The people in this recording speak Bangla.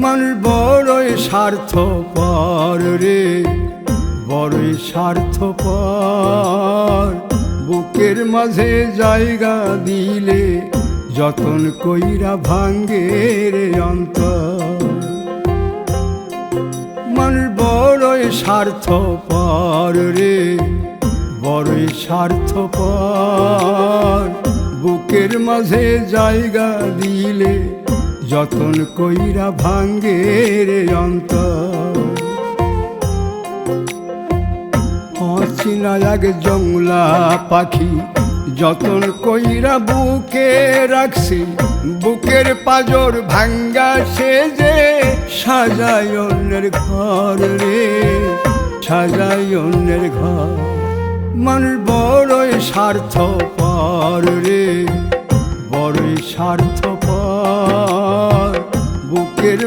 মানুষ বড়ই স্বার্থপর রে, বড়ই স্বার্থপর। বুকের মাঝে জায়গা দিলে যতন কইরা ভাঙ্গে রে অন্তর। মানুষ বড়ই স্বার্থপর রে, বড়ই স্বার্থপর। বুকের মাঝে জায়গা দিলে যতন কইরা ভাঙ্গে রে অন্তর। অচিনা এক জংলা পাখি যতন কইরা বুকে রাখছি, বুকের পাজর ভাঙ্গা সে যে সাজায় অন্যের ঘর রে, সাজায় অন্যের ঘর। মানুষ বড়ই স্বার্থপর রে, বড়ই স্বার্থপর। বুকের